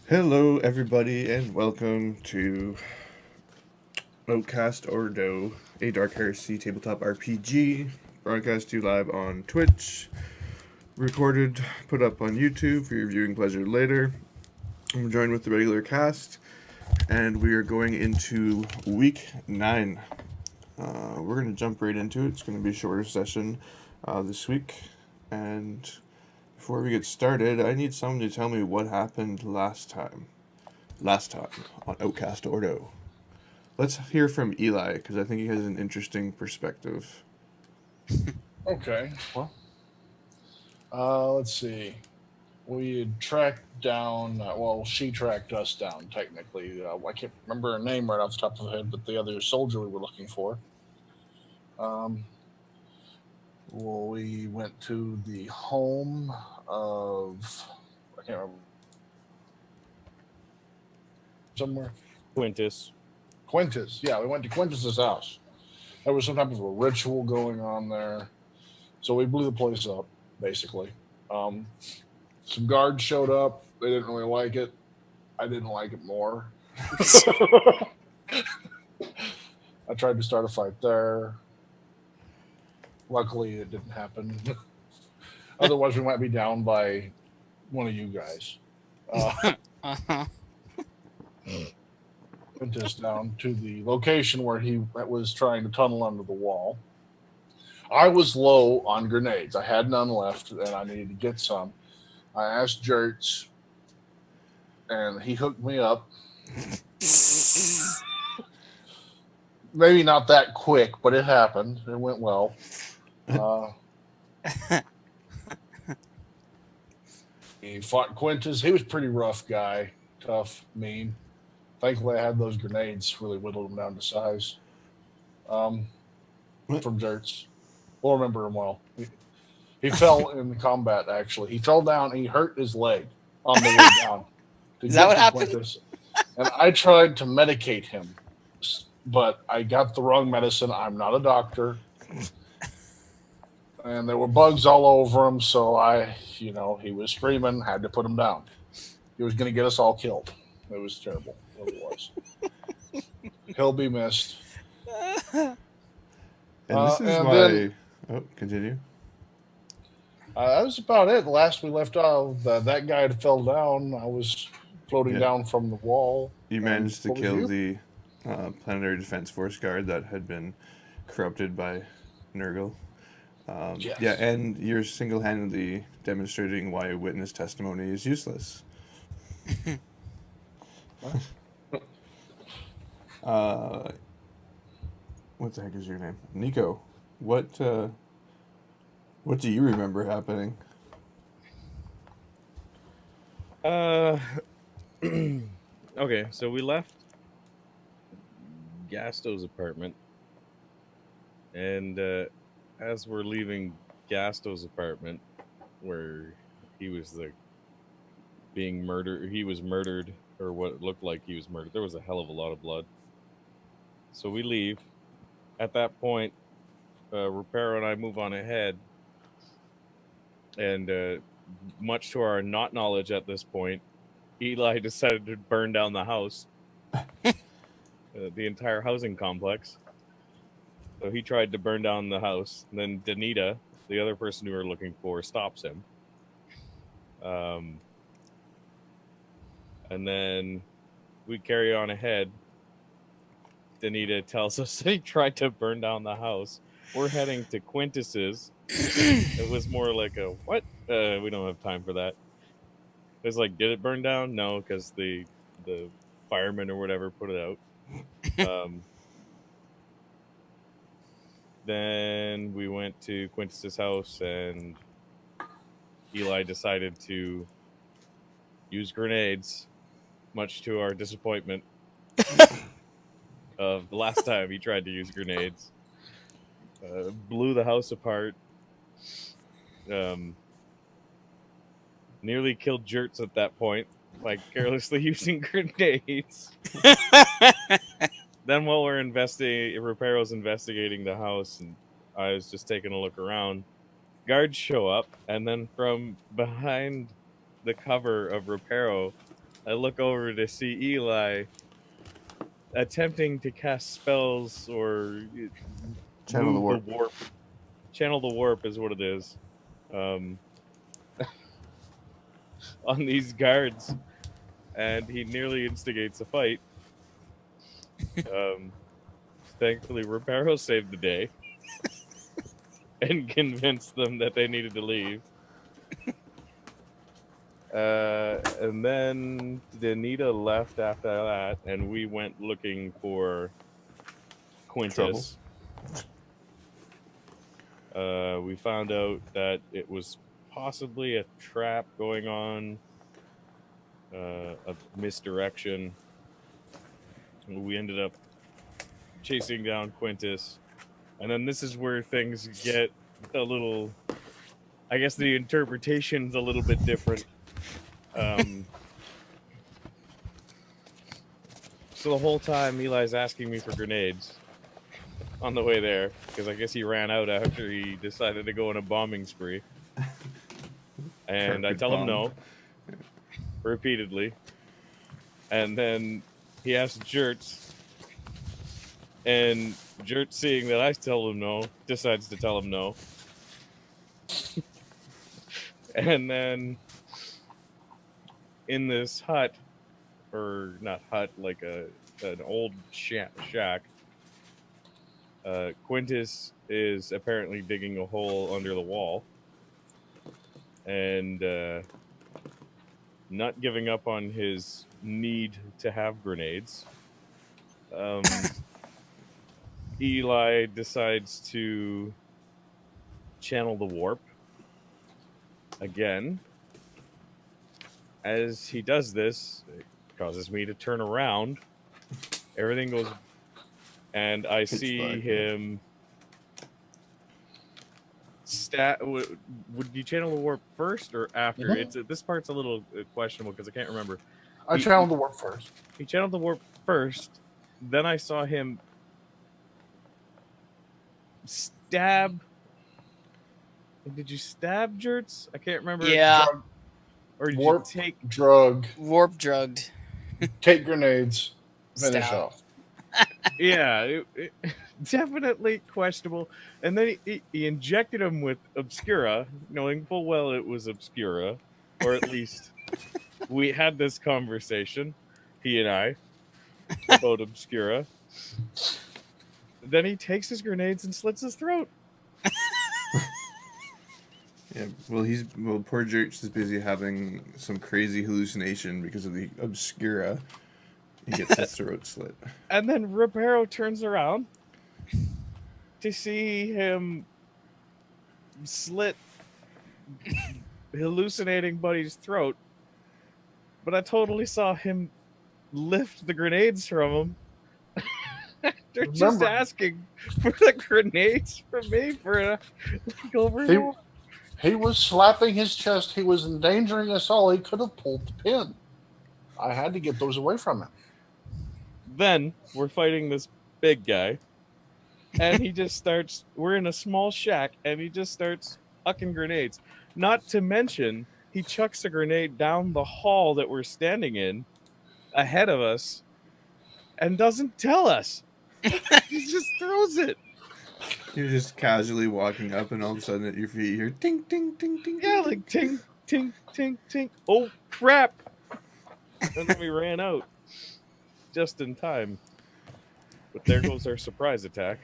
Hello, everybody, and welcome to Outcast Ordo, a Dark Heresy tabletop RPG, broadcast to you live on Twitch, recorded, put up on YouTube for your viewing pleasure later. I'm joined with the regular cast, and we are going into week 9. We're going to jump right into it. It's going to be a shorter session this week, and before we get started, I need someone to tell me what happened last time on Outcast Ordo. Let's hear from Eli, because I think he has an interesting perspective. Okay, well, let's see. We had tracked down, she tracked us down, technically. I can't remember her name right off the top of the head, but the other soldier we were looking for. Um, we went to the home of, I can't remember, somewhere. Quintus. Quintus, yeah, we went to Quintus's house. There was some type of a ritual going on there. So we blew the place up, basically. Um, some guards showed up. They didn't really like it. I didn't like it more. I tried to start a fight there. Luckily, it didn't happen. Otherwise, we might be down by one of you guys. Uh-huh. Went us down to the location where he was trying to tunnel under the wall. I was low on grenades. I had none left, and I needed to get some. I asked Jertz, and he hooked me up. Maybe not that quick, but it happened. It went well. He fought Quintus. He was a pretty rough guy, tough, mean. Thankfully, I had those grenades, really whittled him down to size. From Jertz. We'll remember him well. He fell in the combat, actually. He fell down and he hurt his leg on the way down. Is that what happened? Quintus. And I tried to medicate him, but I got the wrong medicine. I'm not a doctor. And there were bugs all over him, so he was screaming, had to put him down. He was going to get us all killed. It was terrible. It really was. He'll be missed. And this is why... continue. That was about it. The last we left off, that guy had fell down. I was floating down from the wall. You managed to kill the Planetary Defense Force guard that had been corrupted by Nurgle. Yes. Yeah, and you're single-handedly demonstrating why witness testimony is useless. What the heck is your name? Nico, what do you remember happening? Okay, so we left Gasto's apartment, and as we're leaving Gasto's apartment, where he was being murdered, he was murdered, or what looked like he was murdered. There was a hell of a lot of blood. So we leave. At that point, Reparo and I move on ahead, and much to our not knowledge at this point, Eli decided to burn down the house, the entire housing complex. So he tried to burn down the house. And then Danita, the other person we were looking for, stops him. And then we carry on ahead. Danita tells us that he tried to burn down the house. We're heading to Quintus's. It was more like a, what? We don't have time for that. It's like, did it burn down? No, because the firemen or whatever put it out. Then we went to Quintus's house, and Eli decided to use grenades, much to our disappointment of the last time he tried to use grenades. Blew the house apart. Nearly killed Jertz at that point by carelessly using grenades. Then while we're Reparo's investigating the house, and I was just taking a look around, guards show up, and then from behind the cover of Reparo, I look over to see Eli attempting to cast spells or Channel the move warp. Channel the warp is what it is. On these guards, and he nearly instigates a fight. Thankfully, Reparo saved the day and convinced them that they needed to leave. And then Danita left after that, and we went looking for Quintus. We found out that it was possibly a trap going on, a misdirection. We ended up chasing down Quintus, and then this is where things get a little, I guess the interpretation's a little bit different. So the whole time Eli's asking me for grenades on the way there, because I guess he ran out after he decided to go on a bombing spree. And I tell him no, repeatedly. And then he asks Jertz, and Jertz, seeing that I tell him no, decides to tell him no. And then in this hut, or not hut, like an old shack, Quintus is apparently digging a hole under the wall and not giving up on his need to have grenades. Eli decides to channel the warp again. As he does this, it causes me to turn around. Everything goes, and I see him would you channel the warp first or after? Mm-hmm. This part's a little questionable because I can't remember. I channeled the warp first. He channeled the warp first. Then I saw him stab. Did you stab Jertz? I can't remember. Yeah. Or did warp you take drug? Warp drugged. Take grenades. Finish Stab. off. Yeah, it definitely questionable. And then he injected him with Obscura, knowing full well it was Obscura, or at least we had this conversation, he and I, about Obscura. Then he takes his grenades and slits his throat. Yeah, well, poor Jertz is busy having some crazy hallucination because of the Obscura. He gets his throat slit. And then Reparo turns around to see him slit hallucinating Buddy's throat. But I totally saw him lift the grenades from him. They're just asking for the grenades from me for over. He was slapping his chest. He was endangering us all. He could have pulled the pin. I had to get those away from him. Then we're fighting this big guy, and he just starts. We're in a small shack, and he just starts hucking grenades. Not to mention, he chucks a grenade down the hall that we're standing in, ahead of us, and doesn't tell us. He just throws it. You're just casually walking up, and all of a sudden at your feet, you hear ting, ting, ting, ting. Yeah, like ting, ting, ting, ting. Oh crap! And then we ran out. Just in time. But there goes our surprise attack.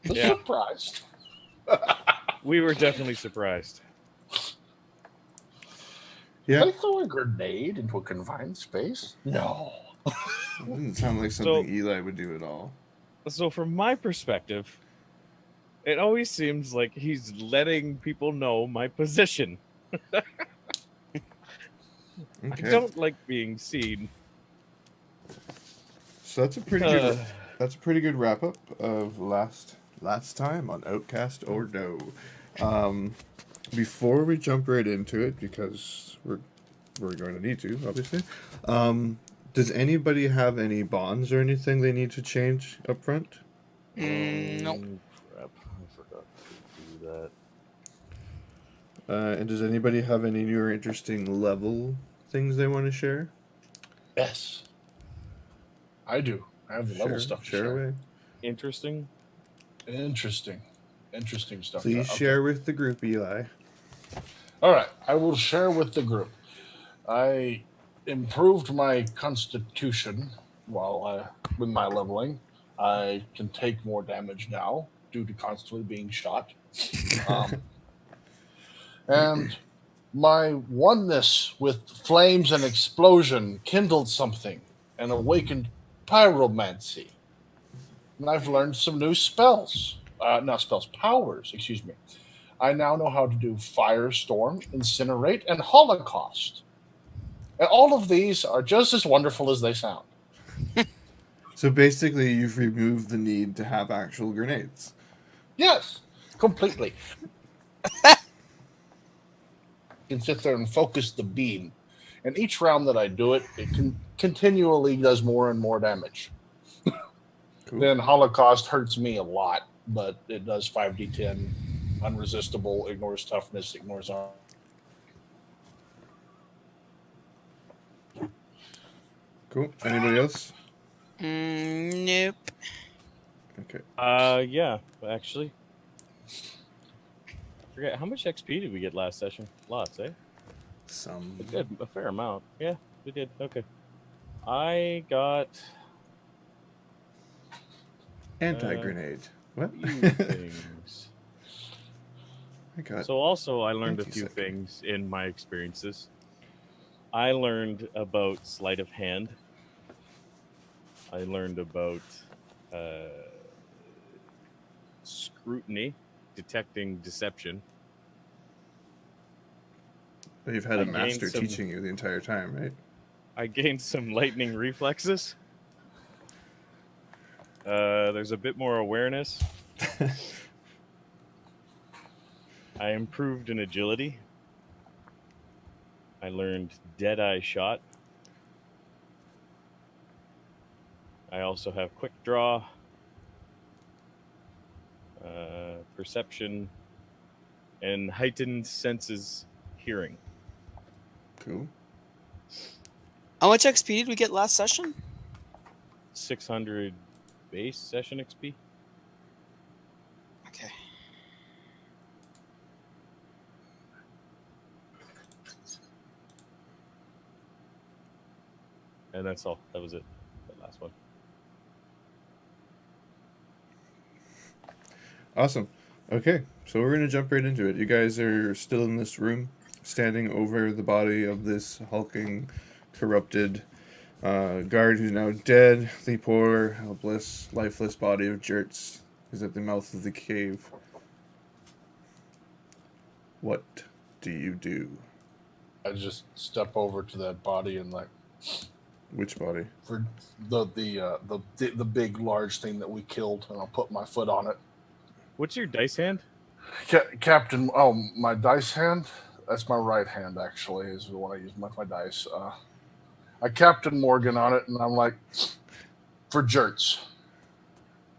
Surprised. We were definitely surprised. Yeah. Did they throw a grenade into a confined space? No. It doesn't sound like something Eli would do at all. So from my perspective, it always seems like he's letting people know my position. Okay. I don't like being seen. So that's a pretty good wrap up of last time on Outcast or No. Before we jump right into it, because we're going to need to, obviously. Does anybody have any bonds or anything they need to change up front? Nope. Crap, I forgot to do that. And does anybody have any new or interesting level things they want to share? Yes. I do. I have the level stuff to Share share. away. Interesting. Interesting stuff. Please share with the group, Eli. All right. I will share with the group. I improved my constitution with my leveling. I can take more damage now due to constantly being shot. And my oneness with flames and explosion kindled something and awakened pyromancy. And I've learned some new spells. Not spells, powers, excuse me. I now know how to do Firestorm, Incinerate, and Holocaust. And all of these are just as wonderful as they sound. So basically, you've removed the need to have actual grenades. Yes, completely. You can sit there and focus the beam. And each round that I do it, it continually does more and more damage. Cool. Then Holocaust hurts me a lot, but it does 5d10, unresistible, ignores toughness, ignores armor. Cool. Anybody else? Nope. Okay. Yeah, actually. Forget how much XP did we get last session? Lots, eh? Some. We did a fair amount. Yeah, we did. Okay. I got Anti-grenade. What? few things. I got. So also I learned a Thank you, few Psyker. things in my experiences. I learned about sleight of hand. I learned about scrutiny, detecting deception. You've had I a master gained some- teaching you the entire time, right? I gained some lightning reflexes. There's a bit more awareness. I improved in agility. I learned Deadeye Shot. I also have Quick Draw, Perception, and Heightened Senses Hearing. Cool. How much XP did we get last session? 600 base session XP. Okay. And that's all. That was it. That last one. Awesome. Okay, so we're going to jump right into it. You guys are still in this room, standing over the body of this hulking, corrupted guard who's now dead. The poor, helpless, lifeless body of Jertz is at the mouth of the cave. What do you do? I just step over to that body and Which body? for the big large thing that we killed, and I'll put my foot on it. What's your dice hand? Captain, my dice hand? That's my right hand, actually, is the one I use with my dice. I Captain Morgan on it, and I'm like, for Jertz.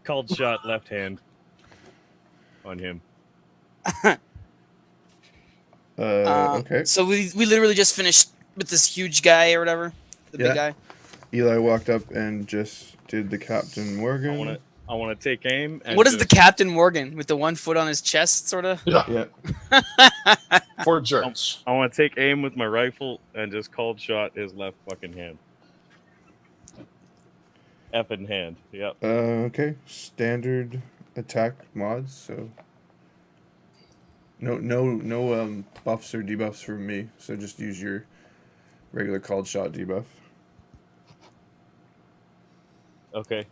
Called shot left hand on him. Okay. So we literally just finished with this huge guy or whatever, the Yeah. big guy. Eli walked up and just did the Captain Morgan. I want to take aim. And What is the just- Captain Morgan with the 1 foot on his chest, sort of? Yeah. For Jertz. I want to take aim with my rifle and just cold shot his left fucking hand. Effing hand. Yep. Okay. Standard attack mods. So no buffs or debuffs from me. So just use your regular called shot debuff. Okay.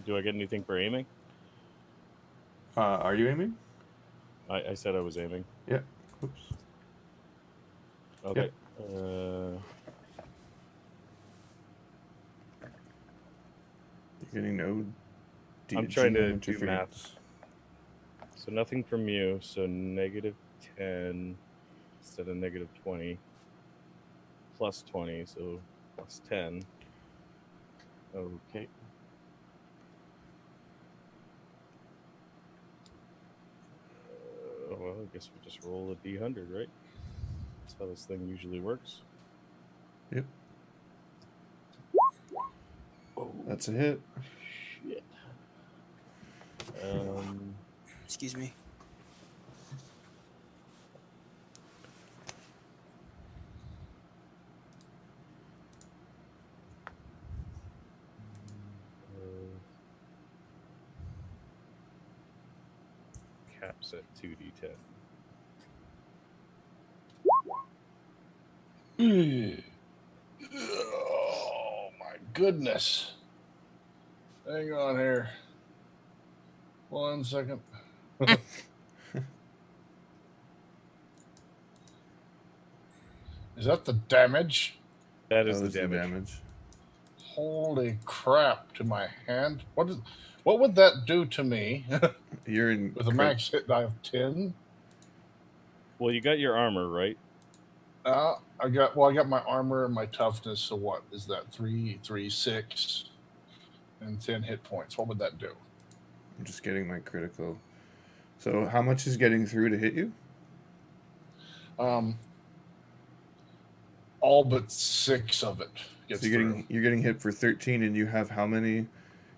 Do I get anything for aiming? Are you aiming? I said I was aiming. Yeah. Oops. Okay. You're getting no. I'm trying to GM do interference. So nothing from you. So -10 instead of -20. +20. So +10. Okay. Well, I guess we just roll a D100, right? That's how this thing usually works. Yep. That's a hit. Shit. Excuse me. Caps at 2d10. Oh my goodness. Hang on here. 1 second. Is that the damage? That is That the was damage. Holy crap to my hand. What would that do to me? You're in With a max hit die of 10? Well, you got your armor, right? I got my armor and my toughness, so what is that? 3, 6, and 10 hit points. What would that do? I'm just getting my critical. So how much is getting through to hit you? All but 6 of it gets So you're getting hit for 13, and you have how many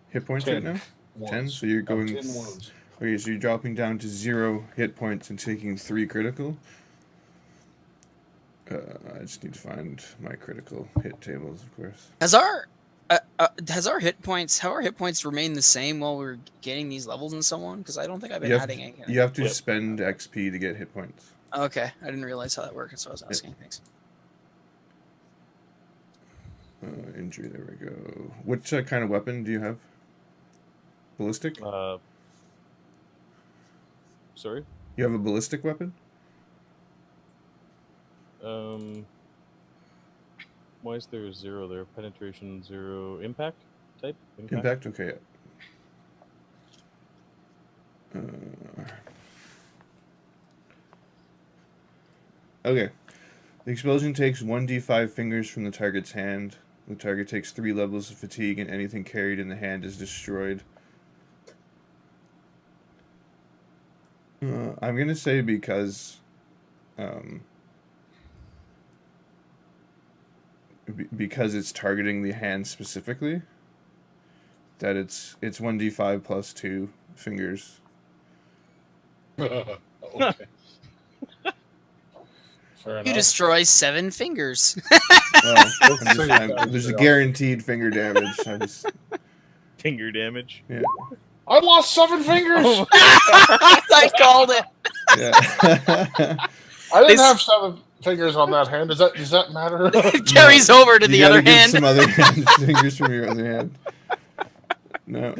hit points 10 right now? wounds. 10. So you're going. 10 wounds. Okay, so you're dropping down to 0 hit points and taking 3 critical. I just need to find my critical hit tables, of course. Has our hit points remained the same while we're getting these levels and so on? Because I don't think I've been adding any. You have to Yep. spend XP to get hit points. Okay, I didn't realize how that worked, so I was asking. Thanks. Injury, there we go. Which kind of weapon do you have? Ballistic? Sorry? You have a ballistic weapon? Why is there a 0 there? Penetration 0. Impact type? Impact? Okay. Okay. The explosion takes 1d5 fingers from the target's hand. The target takes 3 levels of fatigue, and anything carried in the hand is destroyed. I'm going to say because it's targeting the hand specifically, that it's 1d5 plus 2 fingers. Okay. Fair You enough. destroy 7 fingers. There's a guaranteed finger damage. Finger damage. Yeah. I lost 7 fingers. I called it. Yeah. I didn't have 7 fingers on that hand. Does that matter? It carries over to You the gotta other give hand. some other fingers from your other hand. No.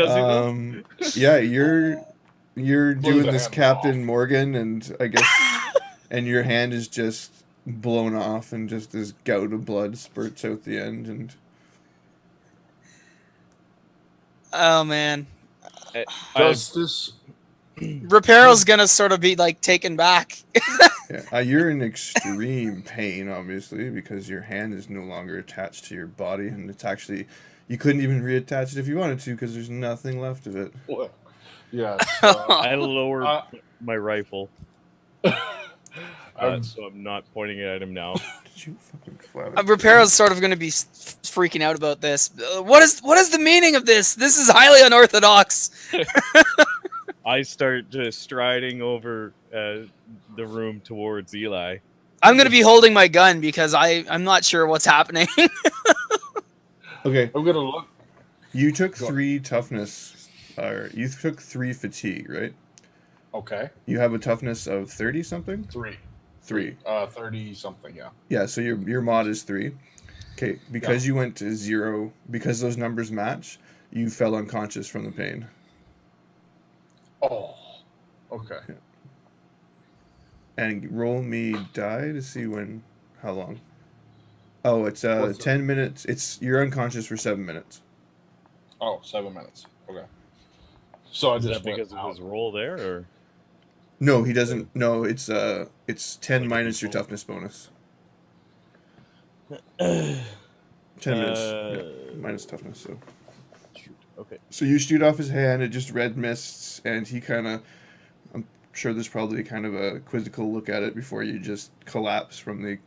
Yeah, you're doing the this hand Captain off. Morgan, and I guess, and your hand is just blown off, and just this gout of blood spurts out the end, and Oh man, Does this? Reparo's gonna sort of be like taken back. yeah, you're in extreme pain, obviously, because your hand is no longer attached to your body, and it's actually, you couldn't even reattach it if you wanted to, because there's nothing left of it. What? Yes. I lower my rifle, I'm- so I'm not pointing it at him now. Did you fucking flat? Reparo's sort of gonna be freaking out about this. What is the meaning of this? This is highly unorthodox. I start just striding over the room towards Eli. I'm gonna be holding my gun because I'm not sure what's happening. Okay, I'm gonna look. you took 3 toughness, or you took 3 fatigue, right? Okay. You have a toughness of 30 something? 3. 3. 30 something. Yeah. Yeah, so your mod is 3. Okay, because you went to 0, because those numbers match, you fell unconscious from the pain. Oh. Okay. And roll me die to see how long. Oh, it's 10 minutes. You're unconscious for 7 minutes. Oh, 7 minutes. Okay. So I Is just that because of his roll there, or No, he doesn't. No, it's 10 minus your toughness bonus. 10 minutes minus toughness. So. shoot? Okay. So you shoot off his hand, it just red mists, and he kind of, I'm sure there's probably kind of a quizzical look at it before you just collapse from the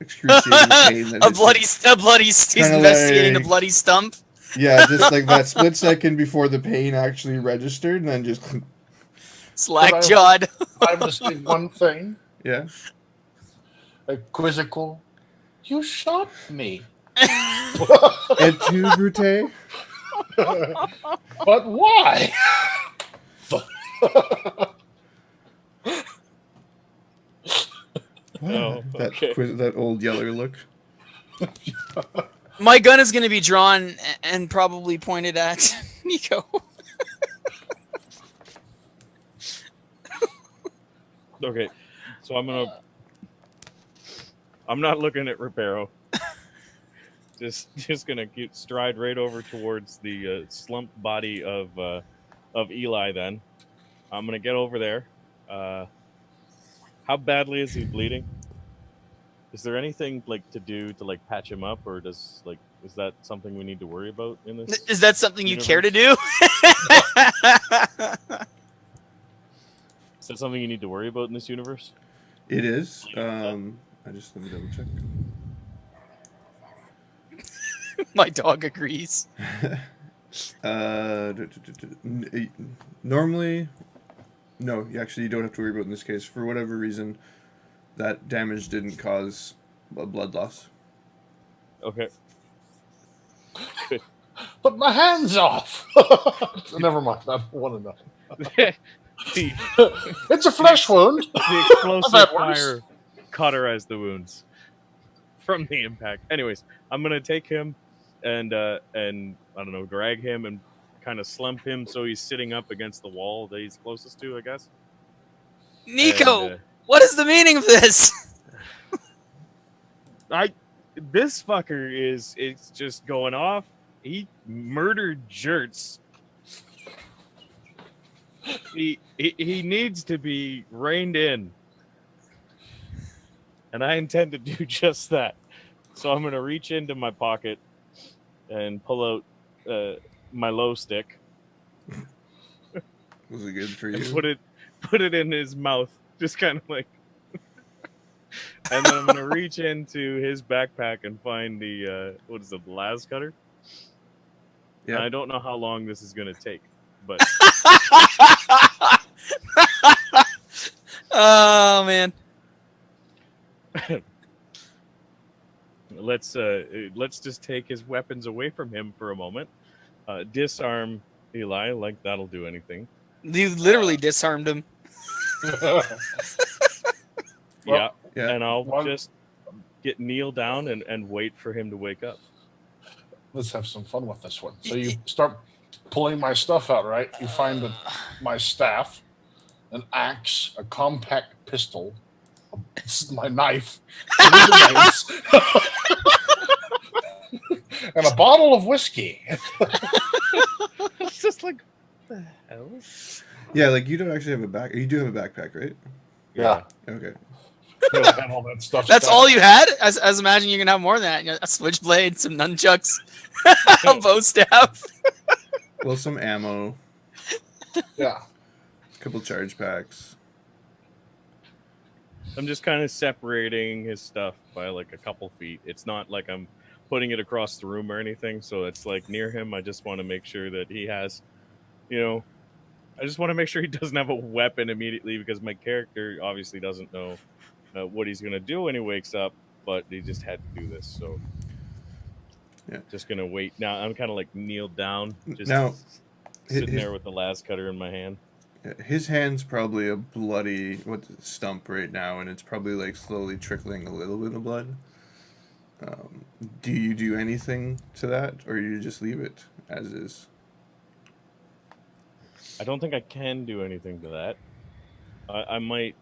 excruciating pain. That a hits bloody, you. he's Kinda investigating like- the bloody stump. Yeah, just like that split second before the pain actually registered, and then just Slack But jawed. I must say one thing. yeah. A quizzical. You shot me. Et tu, Brute? But why? Oh, okay. That old yeller look. My gun is going to be drawn and probably pointed at Nico. Okay, so I'm not looking at Reparo. just gonna stride right over towards the slumped body of Eli. Then I'm gonna get over there. How badly is he bleeding? Is there anything like to do to like patch him up, or is that something we need to worry about in this? Is that something universe? you care to do? Is that something you need to worry about in this universe? It is. Let me double check. My dog agrees. Normally, no. Actually, you don't have to worry about it in this case. For whatever reason, that damage didn't cause a blood loss. Okay. But my hand's off. Never mind. I don't want to know. It's a flesh wound. The explosive I've had worse. fire cauterized the wounds from the impact. Anyways, I'm gonna take him and I don't know, drag him and kind of slump him so he's sitting up against the wall that he's closest to, I guess. Nico, And, what is the meaning of this? this fucker is just going off. He murdered Jerts. He needs to be reined in. And I intend to do just that. So I'm going to reach into my pocket and pull out my low stick. Was it good for you? And put it in his mouth. Just kind of like... And then I'm going to reach into his backpack and find the, the las cutter? Yeah. And I don't know how long this is going to take, but... Oh, man. Let's just take his weapons away from him for a moment. Disarm Eli, like that'll do anything. You literally disarmed him. Yeah. Yeah. And I'll just kneel down and wait for him to wake up. Let's have some fun with this one. So you start pulling my stuff out, right? You find my staff, an axe, a compact pistol, my knife, and a bottle of whiskey. It's just like, what the hell? Yeah, like you don't actually have a back. You do have a backpack, right? Yeah. Okay. And all that stuff. That's all you had? As imagine you can have more than that. You know, a switchblade, some nunchucks, a bow staff. Well, some ammo, Yeah. a couple charge packs. I'm just kind of separating his stuff by like a couple feet. It's not like I'm putting it across the room or anything. So it's like near him. I just want to make sure that he has, I just want to make sure he doesn't have a weapon immediately because my character obviously doesn't know what he's going to do when he wakes up, but he just had to do this. So yeah, just going to wait. Now I'm kind of like kneeled down, just now, sitting there with the las cutter in my hand. His hand's probably a bloody stump right now, and it's probably like slowly trickling a little bit of blood. Do you do anything to that, or you just leave it as is? I don't think I can do anything to that. I might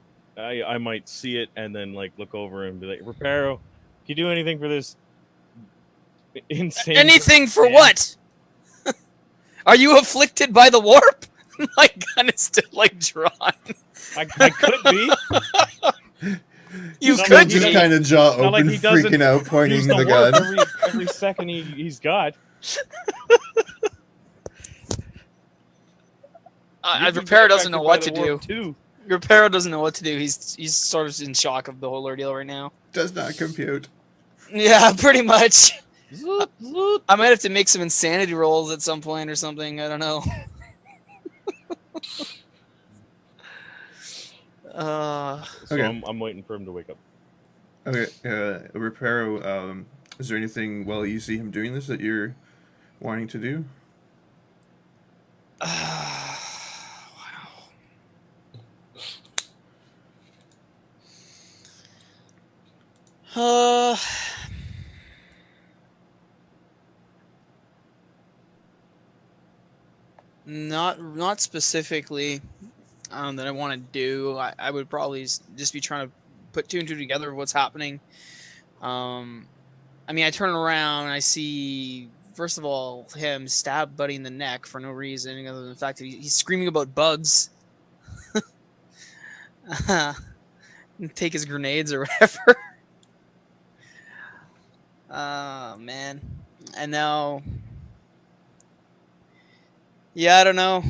see it and then like look over and be like, Reparo, can you do anything for this insane? Anything for man? what? Are you afflicted by the warp? My gun is still like drawn. I could be. You Not could like just he- kind of jaw not like open, he doesn't freaking out, pointing use the warp gun. every second he's got. Reparo doesn't know what to do. Too. Reparo doesn't know what to do. He's sort of in shock of the whole ordeal right now. Does not compute. Yeah, pretty much. Zoot, zoot. I might have to make some insanity rolls at some point or something. I don't know. So Okay. I'm waiting for him to wake up. Okay, Reparo, is there anything while you see him doing this that you're wanting to do? Wow. Not specifically that I want to do. I would probably just be trying to put two and two together of what's happening. I mean, I turn around and I see, first of all, him stab Buddy in the neck for no reason other than the fact that he's screaming about bugs. Take his grenades or whatever. Man. And now, yeah, I don't know.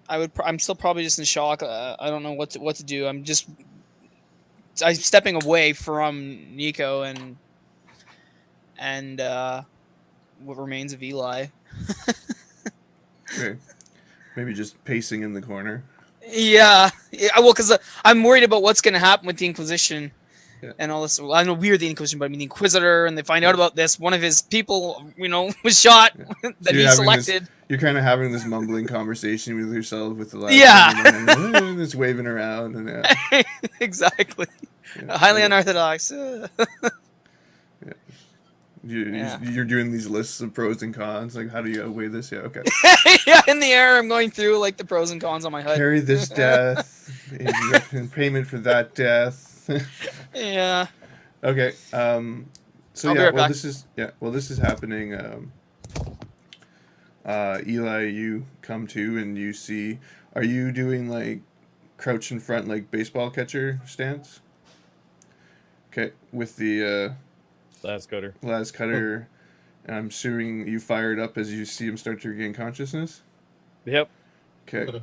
I'm still probably just in shock. I don't know what to do. I'm stepping away from Nico and what remains of Eli. Okay. Maybe just pacing in the corner. Yeah. Well, because I'm worried about what's going to happen with the Inquisition. Yeah. And all this. Well, I know we're the Inquisition, but I mean the Inquisitor, and they find out about this. One of his people, was shot that he selected. You're kind of having this mumbling conversation with yourself with the last Yeah. just waving around and Exactly. yeah. Highly unorthodox. You're doing these lists of pros and cons. Like, how do you outweigh this? Yeah, okay. Yeah, in the air, I'm going through like the pros and cons on my HUD. Carry this death in payment for that death. Yeah. Okay. So I'll be right back. this is happening. Eli, you come to and you see. Are you doing like crouch in front like baseball catcher stance? Okay, with the Las cutter. las cutter. And I'm assuming you fired up as you see him start to regain consciousness. Yep. Okay.